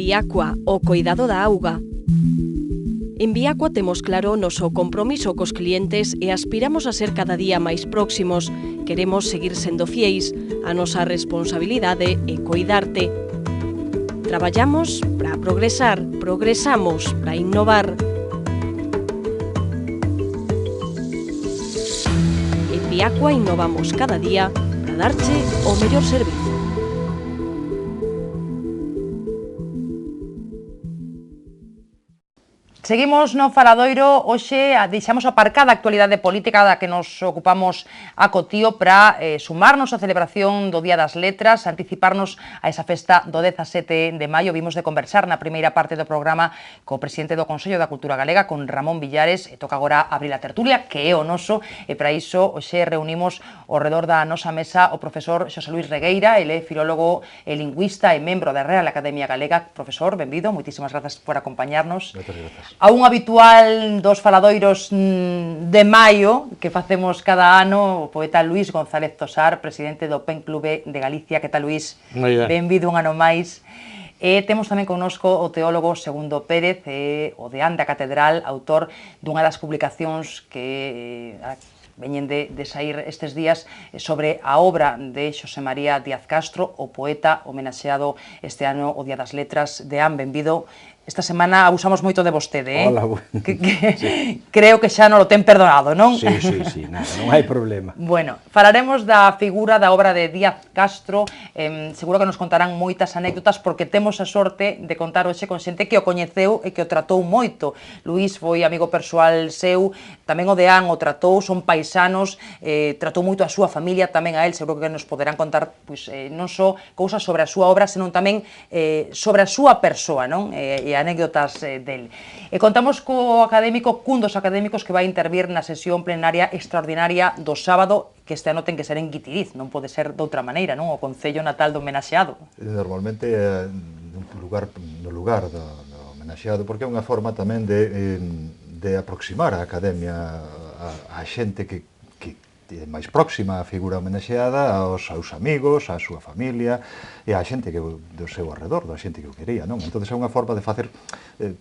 Viacua, o coidado da auga. En Viacua temos claro o noso compromiso cos clientes e aspiramos a ser cada día máis próximos. Queremos seguir sendo fieis. A nosa responsabilidade é coidarte. Traballamos para progresar, progresamos para innovar. En Viacua innovamos cada día para darche o mellor servizo. Seguimos no Faladoiro, hoxe deixamos aparcada a actualidade política da que nos ocupamos a cotío para sumarnos á celebración do Día das Letras, anticiparnos a esa festa do 17 de maio. Vimos de conversar na primeira parte do programa co presidente do Consello da Cultura Galega, con Ramón Villares, e toca agora abrir a tertulia, que é o noso, e para iso hoxe reunimos ao redor da nosa mesa o profesor Xosé Luís Regueira, ele é filólogo e lingüista e membro da Real Academia Galega. Profesor, benvido, moitísimas grazas por acompañarnos. Moitas grazas. A un habitual dos faladoiros de maio que facemos cada ano, o poeta Luís González Tosar, presidente do PEN Clube de Galicia. Que tal, Luís? Benvido un ano máis. E temos tamén connosco o teólogo Segundo Pérez, o deán da Catedral, autor dunha das publicacións que veñen de sair estes días sobre a obra de Xosé María Díaz Castro, o poeta homenaxeado este ano o Día das Letras. Deán, benvido. Esta semana abusamos moito de vostede, Hola, bueno. Sí. Creo que xa non lo ten perdonado, non? Sí, nada, non hai problema. Bueno, falaremos da figura da obra de Díaz Castro, seguro que nos contarán moitas anécdotas, porque temos a sorte de contar hoxe con xente que o coñeceu e que o tratou moito. Luís foi amigo persoal seu, tamén o deán o tratou, son paisanos, tratou moito a súa familia, tamén a él, seguro que nos poderán contar pois, non só cousas sobre a súa obra, senón tamén sobre a súa persoa, non? E anécdotas del. E contamos co académico, cun dos académicos que vai intervir na sesión plenaria extraordinaria do sábado, que este ano ten que ser en Guitiriz, non pode ser de outra maneira, non? O Concello Natal do homenaxeado. Normalmente no lugar do homenaxeado, porque é unha forma tamén de aproximar a academia a xente que é máis próxima á figura homenaxeada, aos seus amigos, á súa familia e á xente que do seu arredor, da xente que o quería, non? Entón é unha forma de facer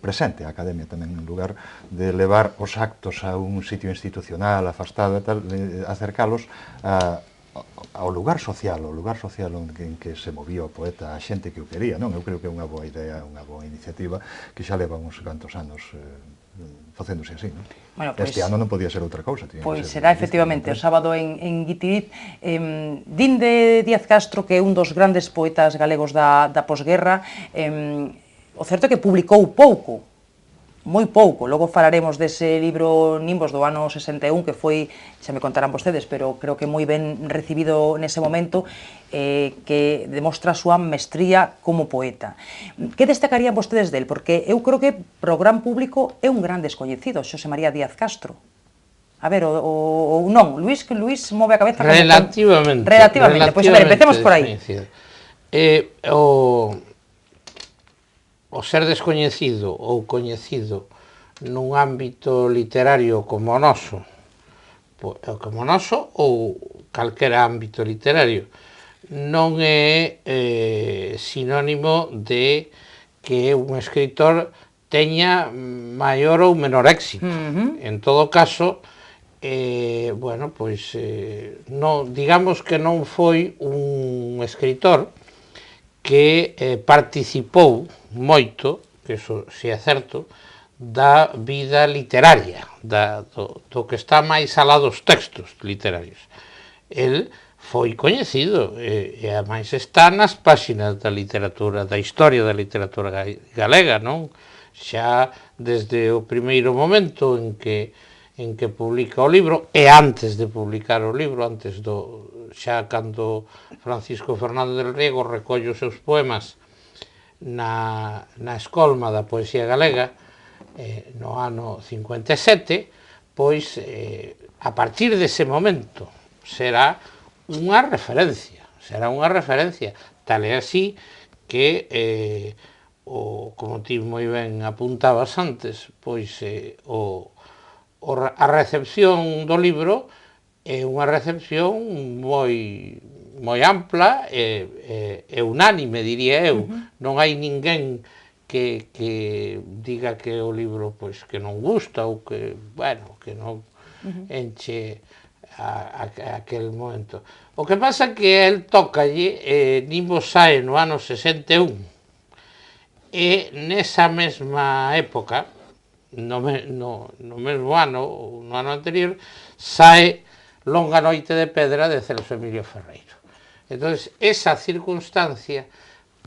presente a academia tamén, en lugar de levar os actos a un sitio institucional afastado e tal, acercalos ao lugar social en que se movía o poeta, a xente que o quería, non? Eu creo que é unha boa idea, unha boa iniciativa que xa leva uns cantos anos facéndose así, non? Bueno, pues, este ano non podía ser outra cousa. Pois será efectivamente o sábado en Guitiriz. Din de Díaz Castro que é un dos grandes poetas galegos da posguerra. O certo é que publicou pouco, moi pouco. Logo falaremos dese libro Nimbos do ano 61, que foi, xa me contarán vostedes, pero creo que moi ben recibido nese momento, que demostra a súa mestría como poeta. Que destacarían vostedes del? Porque eu creo que para o gran público é un gran descoñecido, Xosé María Díaz Castro. A ver, ou non, Luís move a cabeza... Relativamente. Pois a ver, empecemos por aí. O ser descoñecido ou coñecido nun ámbito literario como o noso ou calquera ámbito literario, non é sinónimo de que un escritor teña maior ou menor éxito. En todo caso, bueno, pois, digamos que non foi un escritor que participou moito, que iso si é certo, da vida literaria, do que está máis alá dos textos literarios. El foi coñecido, e ademais está nas páxinas da literatura, da historia da literatura galega, non? Xa desde o primeiro momento en que publica o libro, e antes de publicar o libro, xa cando Francisco Fernández del Riego recolle os seus poemas na escolma da poesía galega, no ano 57, pois a partir dese momento será unha referencia, tal é así que, como ti moi ben apuntabas antes, pois a recepción do libro é unha recepción moi ampla e unánime, diría eu. Non hai ninguén que diga que o libro pois que non gusta ou que, bueno, que non enche aquel momento. O que pasa que el tócalle, Nimbos sae no ano 61, e nesa mesma época, no mesmo ano, ou no ano anterior, sae Longa noite de pedra de Celso Emilio Ferreiro. Entón, esa circunstancia,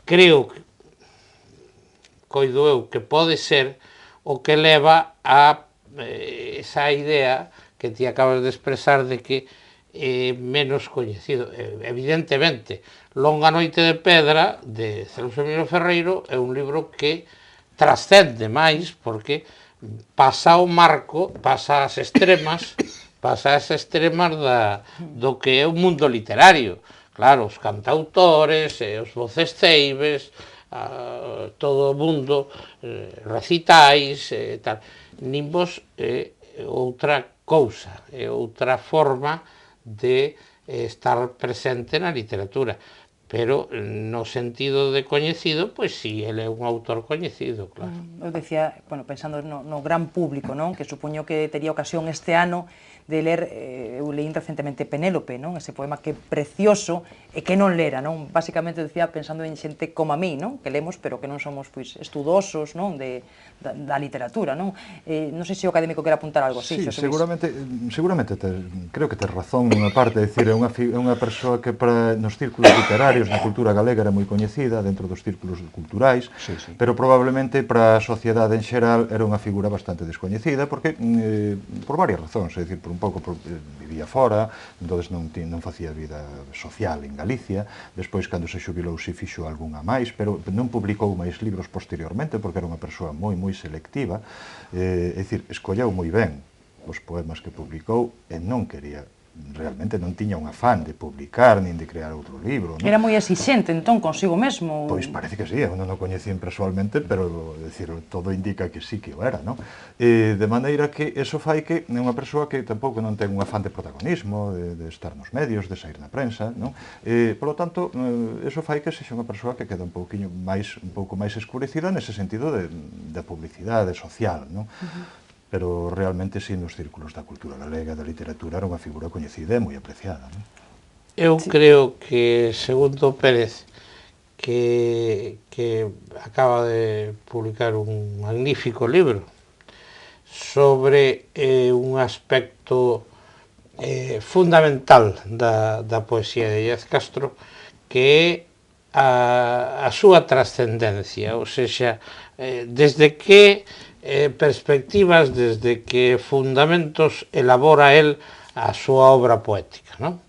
creo que coido eu que pode ser o que leva a esa idea que ti acabas de expresar de que é menos coñecido. Evidentemente, Longa noite de pedra de Celso Emilio Ferreiro é un libro que trascende máis porque pasa o marco, pasa as extremas do que é o mundo literario. Claro, os cantautores, os vocesteibes, todo o mundo, recitais, tal. Nimbos é outra cousa, é outra forma de estar presente na literatura, pero no sentido de coñecido, pois si, ele é un autor coñecido, claro. Eu decía, bueno, pensando no gran público, non? Que supoño que tería ocasión este ano de ler, eu leí recentemente Penélope, non? Ese poema que é precioso e que non lera, non? Basicamente, decía, pensando en xente como a mí, non? Que lemos, pero que non somos, pois, estudosos, non? Da literatura, non? Non sei se o académico quer apuntar algo así. Sí, seguramente creo que tes razón nunha parte, é dicir, é unha persoa que nos círculos literarios, na cultura galega era moi coñecida, dentro dos círculos culturais, pero probablemente para a sociedade en xeral era unha figura bastante descoñecida, porque por varias razóns, é dicir, por un pouco vivía fora, entonces non facía vida social en Galicia, despois cando se xubilou si fixo algunha máis, pero non publicou máis libros posteriormente porque era unha persoa moi selectiva, é dicir, escolleu moi ben os poemas que publicou e non quería, realmente non tiña un afán de publicar nin de crear outro libro, non? Era moi exixente, entón, consigo mesmo? Pois parece que sí, eu non o coñecín persoalmente, pero, decir, todo indica que sí que o era, non? De maneira que eso fai que é unha persoa que tampouco non ten un afán de protagonismo, de estar nos medios, de sair na prensa, non? Por lo tanto, eso fai que sexa unha persoa que queda un pouco máis escurecida nese sentido da publicidade social, non? Pero realmente sí, nos círculos da cultura galega, da literatura, era unha figura coñecida e moi apreciada, non? Eu creo que, segundo Pérez, que acaba de publicar un magnífico libro sobre un aspecto fundamental da poesía de Díaz Castro, que é a súa trascendencia, ou seja, desde que perspectivas, desde que fundamentos elabora el a súa obra poética, non?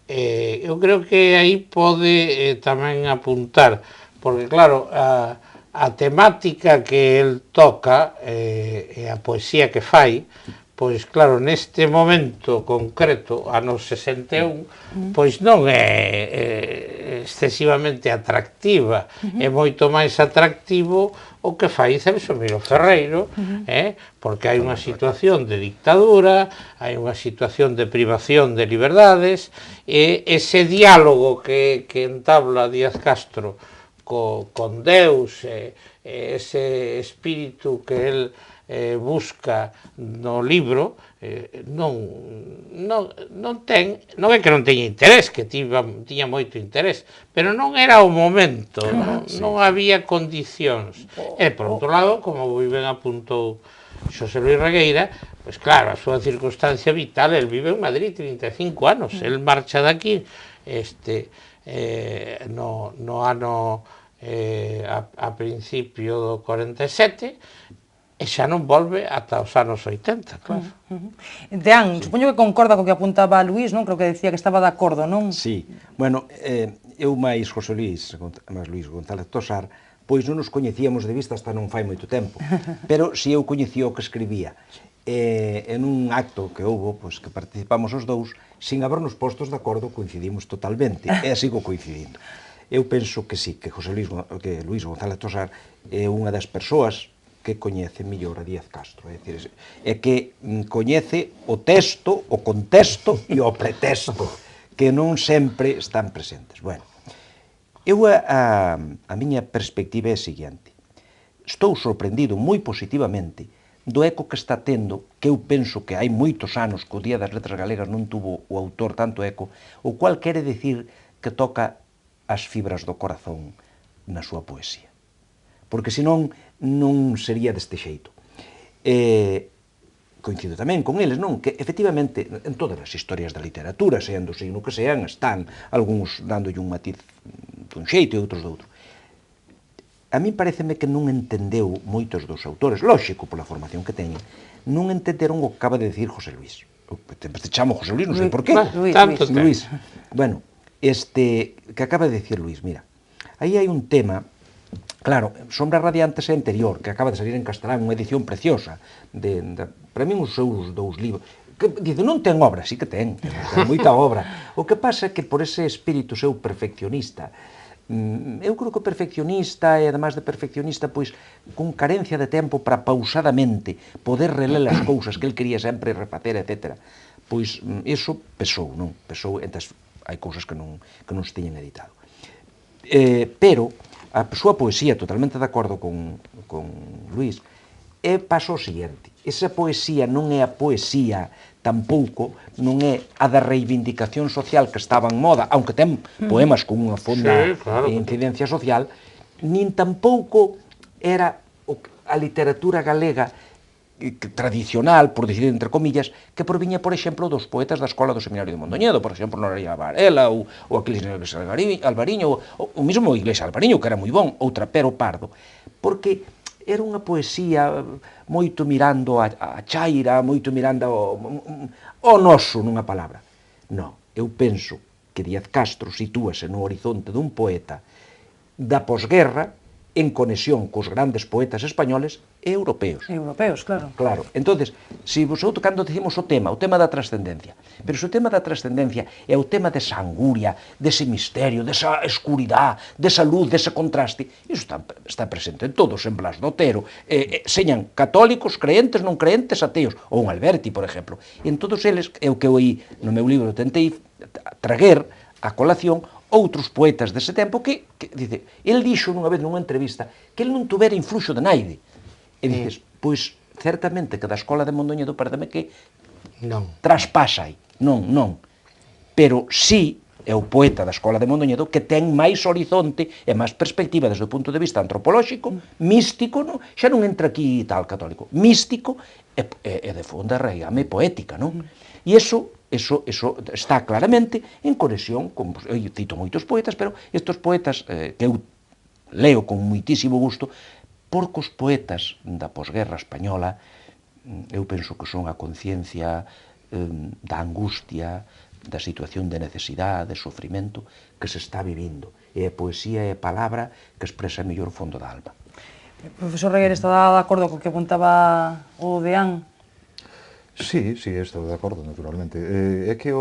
Eu creo que aí pode tamén apuntar, porque claro, a temática que el toca e a poesía que fai, pois claro, neste momento concreto, ano 61, pois non é excesivamente atractiva, é moito máis atractivo o que fai Celso Emilio Ferreiro, porque hai unha situación de dictadura, hai unha situación de privación de liberdades, e ese diálogo que entabla Díaz Castro con Deus, ese espírito que el busca no libro, non é que non teña interés, que tiña moito interés, pero non era o momento, non había condicións. E, por outro lado, como moi ben apuntou Xosé Luis Regueira, pois claro, a súa circunstancia vital, el vive en Madrid 35 anos, el marcha daqui no ano a principio do 47, e xa non volve ata os anos 80, claro. Deán, supoño que concorda co que apuntaba Luís, non? Creo que decía que estaba de acordo, non? Sí. Bueno, eu máis José Luís, máis Luís González Tosar, pois non nos coñecíamos de vista hasta non fai moito tempo, pero si eu coñecía o que escribía. En un acto que houbo, pois que participamos os dous, sin habernos postos de acordo, coincidimos totalmente, e sigo coincidindo. Eu penso que sí, que Luís González Tosar é unha das persoas que coñece mellor a Díaz Castro, é que coñece o texto, o contexto e o pretexto, que non sempre están presentes. Bueno, eu a miña perspectiva é a seguinte. estou sorprendido moi positivamente do eco que está tendo, que eu penso que hai moitos anos que o Día das Letras Galegas non tuvo o autor tanto eco, o cual quere decir que toca as fibras do corazón na súa poesía. Porque senón non sería deste xeito. Coincido tamén con eles, non? Que efectivamente en todas as historias da literatura, sean do signo que sean, están algúns dándolle un matiz dun xeito e outros do outro. A mí pareceme que non entendeu moitos dos autores, lóxico pola formación que teñen, non entenderon o que acaba de decir José Luis. Te chamo José Luis, non sei por qué. Luis. Bueno, que acaba de decir Luis, mira, aí hai un tema, claro, Sombras Radiantes é anterior, que acaba de salir en castelán, unha edición preciosa, para min os seus 2 libros, que dice, non ten obra, sí que ten moita obra. O que pasa é que por ese espírito seu perfeccionista, eu creo que o perfeccionista, e además de perfeccionista, pois, con carencia de tempo para pausadamente poder reler as cousas que el quería sempre refacer, etc. Pois, iso pesou, non? Pesou, entón, hai cousas que non se teñen editado. Pero, a súa poesía, totalmente de acordo con Luis, pasa o seguinte, esa poesía non é a poesía tampouco non é a da reivindicación social que estaba en moda, aunque ten poemas con unha fonda incidencia social, nin tampouco era a literatura galega tradicional, por dicir entre comillas, que proviña, por exemplo, dos poetas da escola do Seminario de Mondoñedo, por exemplo, Noreia Varela, ou Aquiles Alvariño, ou mesmo Iglesias Alvariño, que era moi bon, ou Trapero Pardo, porque era unha poesía moito mirando a chaira, moito mirando ao noso, nunha palabra. Non, eu penso que Díaz Castro sitúase no horizonte dun poeta da posguerra en conexión cos grandes poetas españoles e europeos. Europeos, claro. Claro. Entonces, se vosotros cando decimos o tema da trascendencia, pero se o tema da trascendencia é o tema desa anguria, dese misterio, desa escuridade, desa luz, dese contraste, iso está presente en todos, en Blas de Otero, señan católicos, creentes, non creentes, ateos, ou un Alberti, por exemplo. E en todos eles, é o que eu aí no meu libro tentei traguer a colación outros poetas dese tempo que dice, el dixo nunha vez nunha entrevista que el non tuvera influxo de naide. E dices, pois, certamente que da escola de Mondoñedo pareceme que traspasa aí. Non. Pero sí é o poeta da escola de Mondoñedo que ten máis horizonte e máis perspectiva desde o punto de vista antropolóxico, místico, non? Xa non entra aquí tal católico, místico e de fonda reigame poética, non? E iso está claramente en conexión con, eu cito moitos poetas, pero estes poetas que eu leo con moitísimo gusto, porque os poetas da posguerra española, eu penso que son a conciencia da angustia, da situación de necesidade, de sofrimento que se está vivindo. E a poesía é a palabra que expresa mellor o fondo da alma. Profesor Reguer, está de acordo co que apuntaba o Deán? Sí, estou de acordo, naturalmente. É que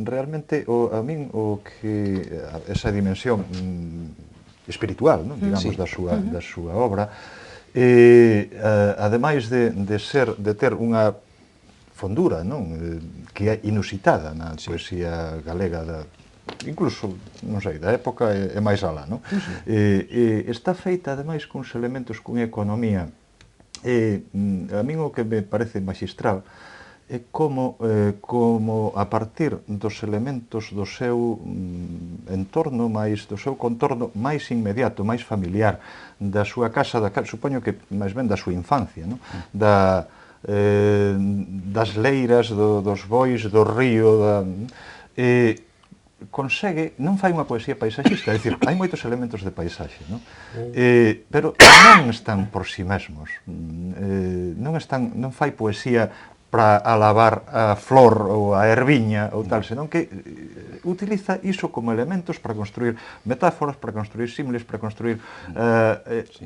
realmente a min o que esa dimensión espiritual, non? Digamos, da súa obra, ademais de ter unha fondura, non? Que é inusitada na poesía galega, incluso, non sei, da época é máis alá, non? Está feita, ademais, cuns elementos, cunha economía. A min o que me parece magistral é como a partir dos elementos do seu entorno, do seu contorno máis inmediato, máis familiar, da súa casa, supoño que máis ben da súa infancia, non? Das leiras, dos bois, do río, consegue, non fai unha poesía paisaxista, é dicir, hai moitos elementos de paisaxe, non? Pero non están por si mesmos, non fai poesía para alabar a flor ou a erviña ou tal, senón que utiliza iso como elementos para construir metáforas, para construir símiles, para construir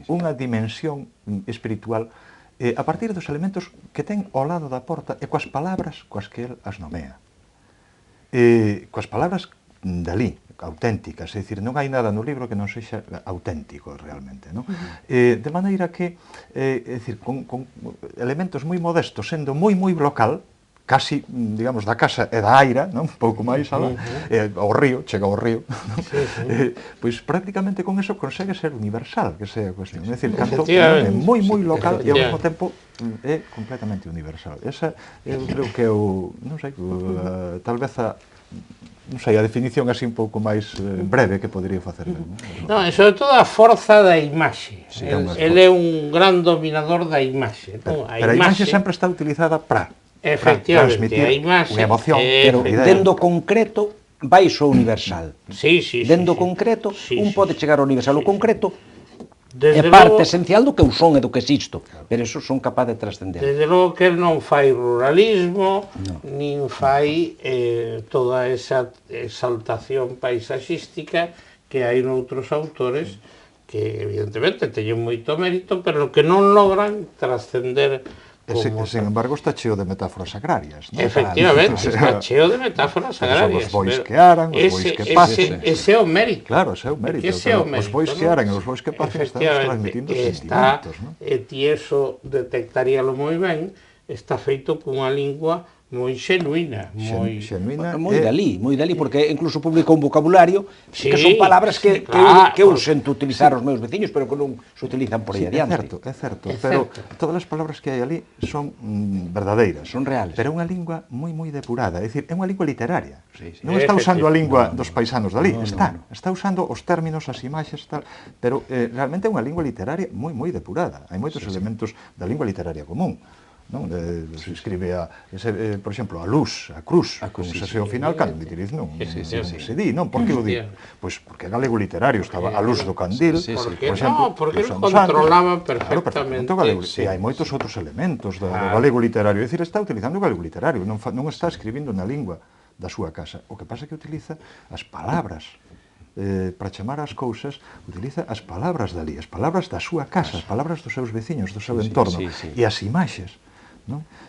unha dimensión espiritual a partir dos elementos que ten ao lado da porta e coas palabras coas que el as nomea. Coas palabras dali, auténticas, é dicir, non hai nada no libro que non sexa auténtico realmente, non? De maneira que, é dicir, con elementos moi modestos, sendo moi local, casi, digamos, da casa e da aira, non? Un pouco máis alá, ao río, chega ao río, non? Pois prácticamente con eso consegue ser universal, que sea a cuestión. É dicir, canto é moi local e ao mesmo tempo é completamente universal. Esa, eu creo que eu, non sei, tal vez non sei, a definición así un pouco máis breve que podría facer. Non, e sobre todo a forza da imaxe. El é un gran dominador da imaxe. Pero a imaxe sempre está utilizada para transmitir unha emoción. Pero dendo concreto vai ao universal. Dendo concreto, un pode chegar ao universal. O concreto é parte esencial do que eu son e do que existo, pero eso son capaz de trascender. Desde logo que el non fai ruralismo, nin fai toda esa exaltación paisaxística que hai noutros autores que evidentemente teñen moito mérito, pero que non logran trascender. Sin embargo, está cheo de metáforas agrarias, non? Efectivamente, está cheo de metáforas agrarias. Os bois que aran, os bois que pasen. Ese é o mérito. Claro, ese é o mérito. Os bois que aran e os bois que pasen están transmitindo sentimentos, non? E ti eso detectaríalo moi ben, está feito cunha lingua moi xenuína, moi dalí, porque incluso publicou un vocabulario que son palabras que eu sento utilizar os meus veciños, pero que non se utilizan por aí adiante. É certo, pero todas as palabras que hai ali son verdadeiras, son reales, pero é unha lingua moi depurada, é dicir, é unha lingua literaria. Non está usando a lingua dos paisanos dali, está usando os términos, as imaxes, tal, pero realmente é unha lingua literaria moi depurada. Hai moitos elementos da lingua literaria común. Non? Se escribe, por exemplo, a luz, a cruz, con ese ao final, cando Vitiriz non se di, non? Por que o di? Pois porque é galego literario, estaba a luz do candil, por exemplo, porque non controlaba perfectamente. E hai moitos outros elementos do galego literario, é dicir, está utilizando o galego literario, non está escribindo na lingua da súa casa. O que pasa é que utiliza as palabras para chamar as cousas, utiliza as palabras dali, as palabras da súa casa, as palabras dos seus veciños, do seu entorno, e as imaxes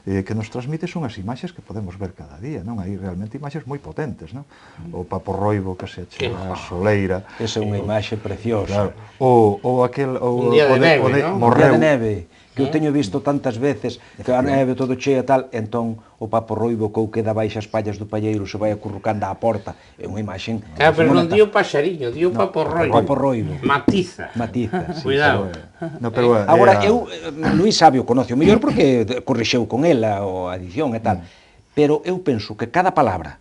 que nos transmite son as imaxes que podemos ver cada día, non? Hai realmente imaxes moi potentes, non? O paporroibo que se achega a soleira. Esa é unha imaxe preciosa. Ou aquel... Un día de neve, non? Un día de neve, que eu teño visto tantas veces, que a neve todo chea tal, entón o paporroibo cou queda baixa as pallas do palleiro se vai acurrucando á porta. É unha imaxe... Pero non dio paxariño, dio paporroibo. Matiza. Cuidado. Agora, Luís Sabio conoce o mellor porque corrixeu con ela a edición e tal, pero eu penso que cada palabra,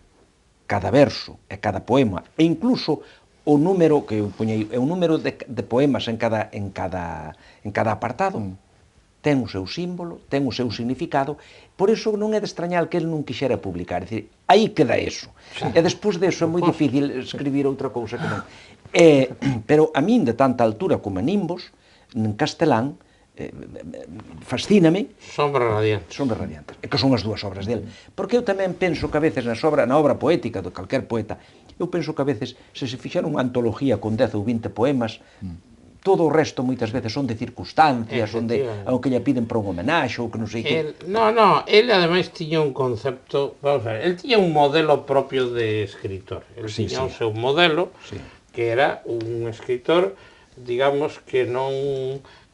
cada verso e cada poema, e incluso o número que eu poñei, é o número de poemas en cada apartado, ten o seu símbolo, ten o seu significado, por iso non é de extrañar que ele non quixera publicar, é dicir, aí queda eso. E despois deso é moi difícil escribir outra cousa que non. Pero a min, de tanta altura como en Nimbos, en castelán, fascíname Sombras radiantes, que son as dúas obras dele, porque eu tamén penso que a veces na obra poética de calquer poeta, eu penso que a veces se fixera unha antología con 10 ou 20 poemas, todo o resto moitas veces son de circunstancias, ao que lle piden para un homenaxe ou que non sei que. Ele ademais tiña un concepto, vamos a ver, ele tiña un modelo propio de escritor, ele tiña o seu modelo, que era un escritor, digamos, que non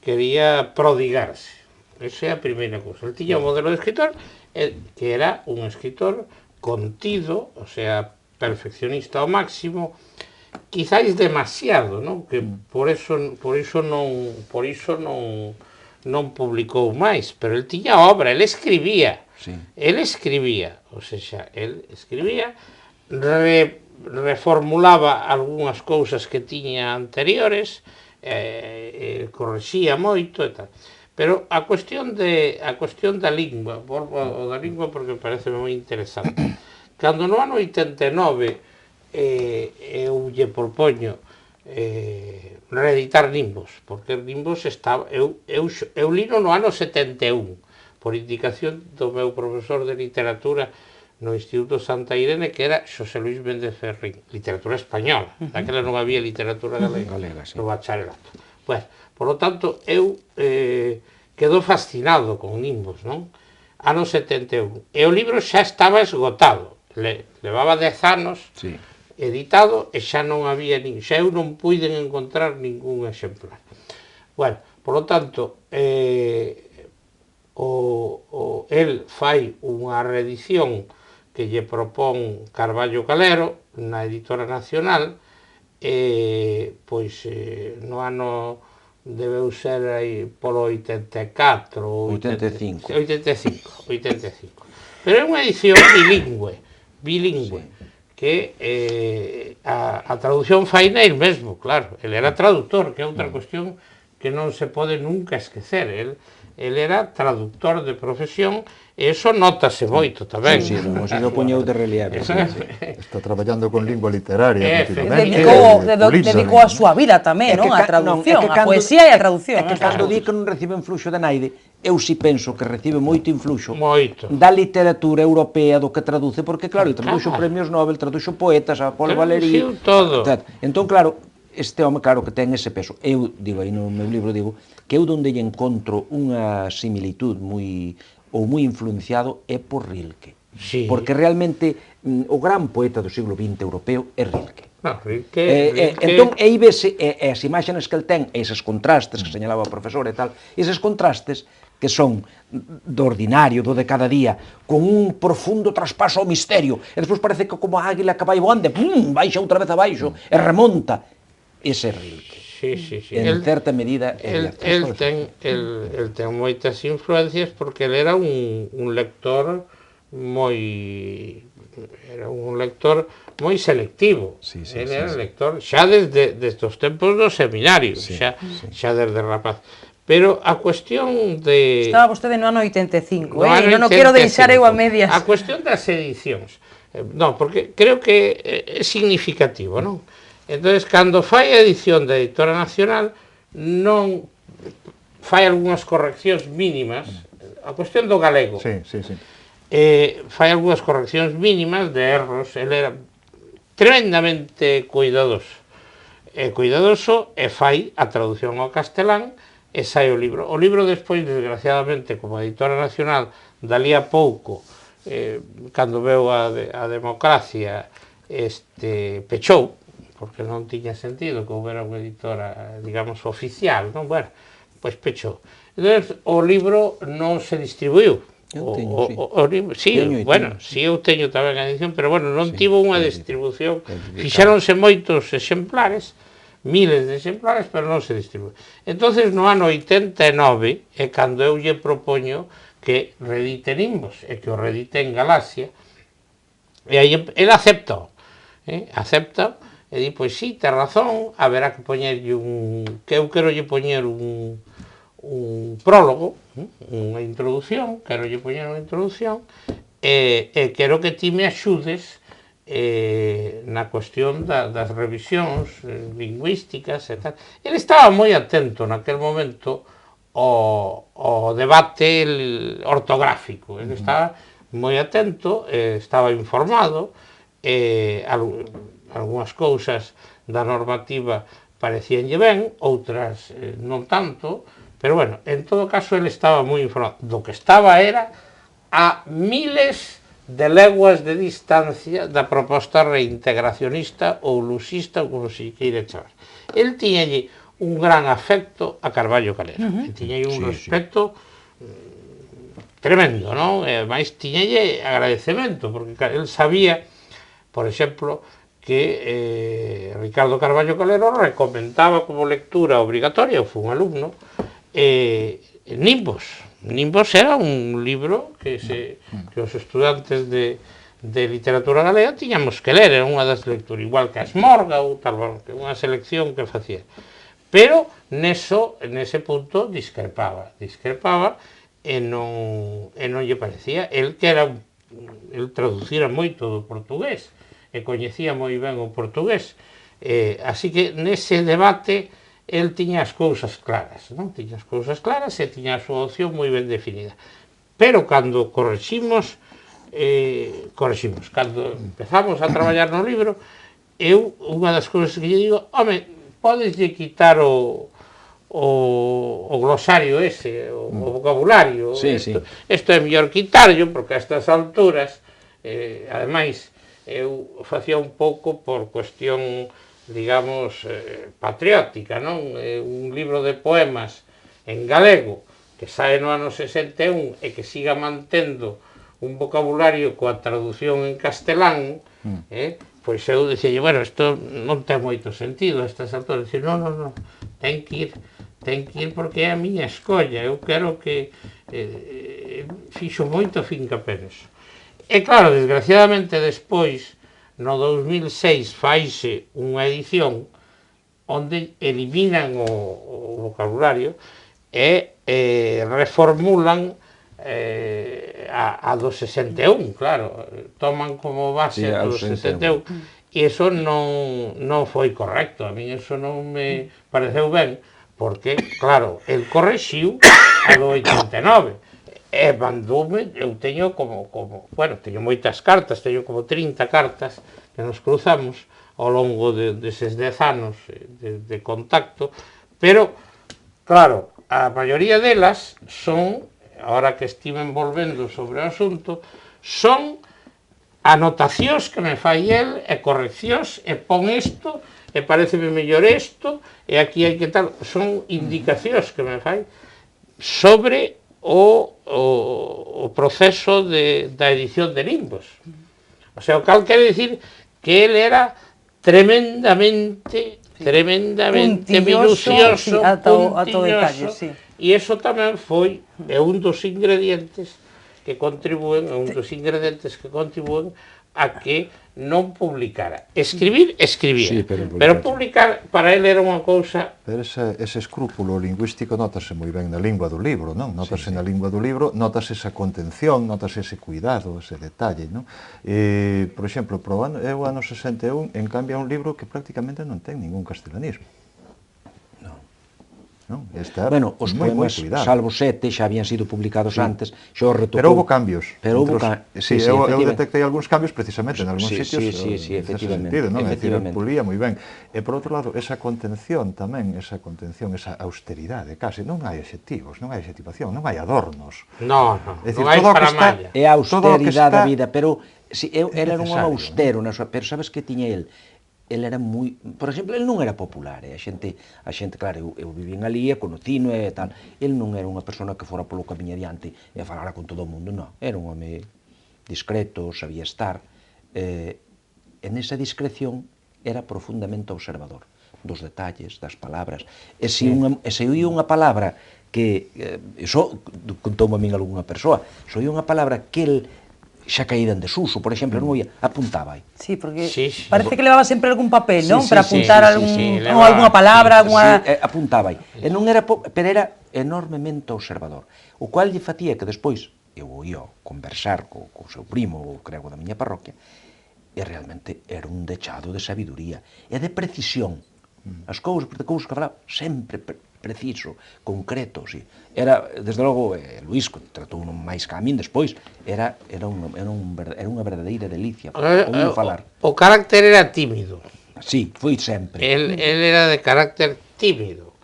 quería prodigarse. Esa é a primeira cousa. Ele tiña un modelo de escritor que era un escritor contido, o sea, perfeccionista ao máximo, quizáis demasiado, non? Que por iso non publicou máis, pero ele tiña obra, ele escribía, ou seja, ele escribía, reformulaba algunhas cousas que tiña anteriores, corrixía moito e tal. Pero a cuestión da lingua, volvo da lingua porque parece moi interesante. Cando no ano 89 eu lle propoño reeditar Nimbos, porque Nimbos estaba, eu lino no ano 71, por indicación do meu profesor de literatura no Instituto Santa Irene, que era Xosé Luis Méndez Ferrín, literatura española, daquela non había literatura galega no bacharelato. Bueno, por lo tanto, eu quedo fascinado con Nimbos, non? Ano 71. E o libro xa estaba esgotado, levaba 10 anos editado e xa non había xa eu non puiden encontrar ningún exemplar. Bueno, por lo tanto, el fai unha reedición que lle propón Carballo Calero na Editora Nacional, pois no ano debeu ser aí polo 84 ou 85. 85. Pero é unha edición bilingüe, que a traducción fai nel mesmo, claro. Ele era traductor, que é outra cuestión que non se pode nunca esquecer. El era traductor de profesión, e iso notase moito tamén. Sí, non se lo poñeu de relieve. Está traballando con lingua literaria continuamente. Dedicou a súa vida tamén, non? A traducción, a poesía e a traducción. É que cando di que non recibe influxo de naide, eu si penso que recibe moito influxo da literatura europea do que traduce, porque claro, ele traduxo premios Nobel, traduxo poetas, a Paul Valéry, todo. Entón, claro, este home, claro, que ten ese peso. Eu, digo aí no meu libro, digo, que eu donde lle encontro unha similitud moi influenciado é por Rilke. Sí. Porque realmente o gran poeta do siglo XX europeo é Rilke. No, Rilke... Entón, aí vese, as imaxes que el ten, eses contrastes que señalaba o profesor e tal, eses contrastes que son do ordinario, do de cada día, con un profundo traspaso ao misterio, e despois parece que como a águila que vai voando, baixa outra vez abaixo, e remonta. Ese é Rilke. Sí. En certa medida... El ten moitas influencias porque ele era un lector moi... Era un lector moi selectivo. Ele era lector xa desde os tempos do seminario, xa desde rapaz. Pero a cuestión de... Estaba vostede no ano 85, non o quero deixar eu a medias. A cuestión das edicións. Non, porque creo que é significativo, non? Entonces, cando fai a edición da Editora Nacional, non fai algunhas correccións mínimas, a cuestión do galego. Sí. Fai algunhas correccións mínimas de erros, ele era tremendamente cuidadoso. E fai a traducción ao castelán e sai o libro. O libro despois, desgraciadamente, como a Editora Nacional, dali a pouco, cando veu a democracia, pechou, porque non tiña sentido que houbera unha editora, digamos, oficial, non? Bueno, pois pechou. Entón, o libro non se distribuiu. Eu teño, sí. Sí, eu teño tamén a edición, pero, bueno, non tivo unha distribución. Fixéronse moitos exemplares, miles de exemplares, pero non se distribuiu. Entonces, no ano 89, é cando eu lle propoño que reedite Nimbos, e que o reedite en Galaxia, e aí ele acepta, e di, pois sí, ten razón, haberá que poñerlle que eu quero lle poñer un prólogo, unha introducción, e quero que ti me axudes na cuestión das revisións lingüísticas e tal. Ele estaba moi atento naquel momento ao debate ortográfico, ele estaba moi atento, estaba informado, algunhas cousas da normativa parecíanlle ben, outras non tanto, pero, bueno, en todo caso, ele estaba moi informado. Do que estaba era a miles de leguas de distancia da proposta reintegracionista ou lusista, ou como se queira chamar. El tiñalle un gran afecto a Carballo Calero, tiñalle un respecto tremendo, non? E máis tiñalle agradecemento, porque el sabía, por exemplo, que Ricardo Carballo Calero recomendaba como lectura obrigatoria, eu fui un alumno, Nimbos. Nimbos era un libro que os estudantes de literatura galega tiñamos que ler, era unha das lecturas, igual que a Esmorga ou tal, unha selección que facía. Pero nese punto discrepaba e non lle parecía. El traducira moito do portugués, e coñecía moi ben o portugués, así que nese debate el tiña as cousas claras, non? Tiña as cousas claras e tiña a súa opción moi ben definida. Pero cando correximos, cando empezamos a traballar no libro, eu, unha das cousas que lle digo, home, podeslle quitar o glosario ese, o vocabulario, isto é mellor quitarlo, porque a estas alturas, ademais, eu facía un pouco por cuestión, digamos, patriótica, non? Un libro de poemas en galego, que sae no ano 61 e que siga mantendo un vocabulario coa traducción en castelán, pois eu dicía, bueno, isto non ten moito sentido a estas alturas. Dicía, non, ten que ir porque é a miña escolla, eu quero que fixo moito fincapé niso. E claro, desgraciadamente despois, no 2006, faise unha edición onde eliminan o vocabulario e reformulan a do 61, claro, toman como base a do 61, e iso non foi correcto, a mí iso non me pareceu ben, porque, claro, el correxiu a do 89, e mandoume, eu teño bueno, teño moitas cartas, teño como 30 cartas que nos cruzamos ao longo deses 10 anos de contacto, pero, claro, a maioría delas son, ahora que estive envolvendo sobre o asunto, son anotacións que me fai el, e correccións, e pon isto, e pareceme mellor isto, e aquí hai que tal, son indicacións que me fai sobre o proceso da edición de Limbos. O sea, o cal quere dicir que ele era tremendamente minucioso, puntilloso, e iso tamén foi un dos ingredientes que contribúen a que non publicara. Escribir, escribía, sí, pero publicar para ele era unha cousa... Pero ese escrúpulo lingüístico notase moi ben na lingua do libro, non? Notase na lingua do libro, notase esa contención, notase ese cuidado, ese detalle, non? Por exemplo, eu ano 61, en cambio, un libro que prácticamente non ten ningún castelanismo. Bueno, os poemas, salvo 7, xa habían sido publicados antes, xa o retocou. Pero houve cambios. Pero houve eu detectei algúns cambios precisamente en algúns sitios nese sentido, non? É dicir, pulía moi ben. E por outro lado, esa contención tamén, esa austeridade, case, non hai adxectivos, non hai adxetivación, non hai adornos. Non hai faramalla. É a austeridade da vida, pero era un home austero, pero sabes que tiña el? Ele era moi... Por exemplo, ele non era popular, a xente, claro, eu vivín ali, conocino e tal, ele non era unha persona que fora polo camiño adiante e falara con todo o mundo, non, era un home discreto, sabía estar, e nesa discreción era profundamente observador dos detalles, das palabras, e se oía unha palabra que, iso contoume a min algunha persoa, se oía unha palabra que el xa caída en desuso, por exemplo, non oía, apuntaba aí. Sí, porque parece que levaba sempre algún papel, non? Para apuntar algunha palabra, algunha... apuntaba aí. E non era, pero era enormemente observador. O cual lle facía que despois eu oía conversar co seu primo, o crego da miña parroquia, e realmente era un dechado de sabiduría e de precisión. As cousas que falaba, sempre preciso, concreto, sí. Era, desde logo, Luís, que tratou máis que a min despois, era unha verdadeira delicia ouvir falar. O carácter era tímido. Sí, foi sempre. El era de carácter tímido,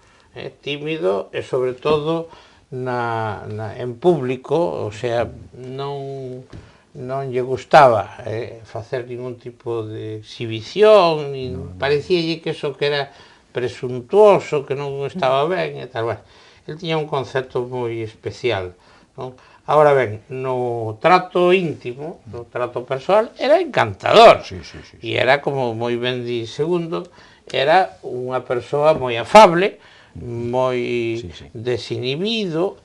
tímido e, sobre todo, en público, o sea, non lle gustaba facer ningún tipo de exhibición, parecíalle que eso que era presuntuoso, que non estaba ben e tal. Bueno, el tiña un concepto moi especial, non? Ahora ben, no trato íntimo, no trato persoal, era encantador. E era, como moi ben di Segundo, era unha persoa moi afable, moi desinhibido.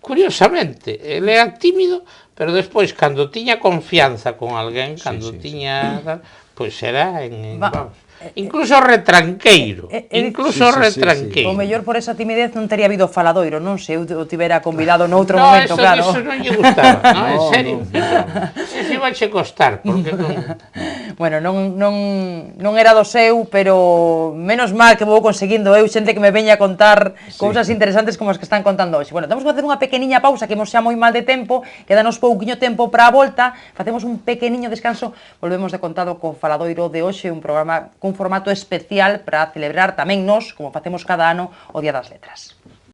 Curiosamente, ele era tímido, pero despois, cando tiña confianza con alguén, cando tiña... Pois era vamos... Incluso retranqueiro, O mellor por esa timidez non teria habido faladoiro, non sei, eu o tivera convidado noutro momento, claro. Eso non lle gustaba, en serio. Eso iba a che costar, porque non... Bueno, non era do seu, pero menos mal que vou conseguindo eu xente que me veña a contar cousas interesantes como as que están contando hoxe. Bueno, temos que facer unha pequeniña pausa, que imos xa moi mal de tempo, quedanos pouquiño tempo para a volta, facemos un pequeniño descanso, volvemos de contado co faladoiro de hoxe, un programa con formato especial para celebrar tamén nos, como facemos cada ano, o Día das Letras.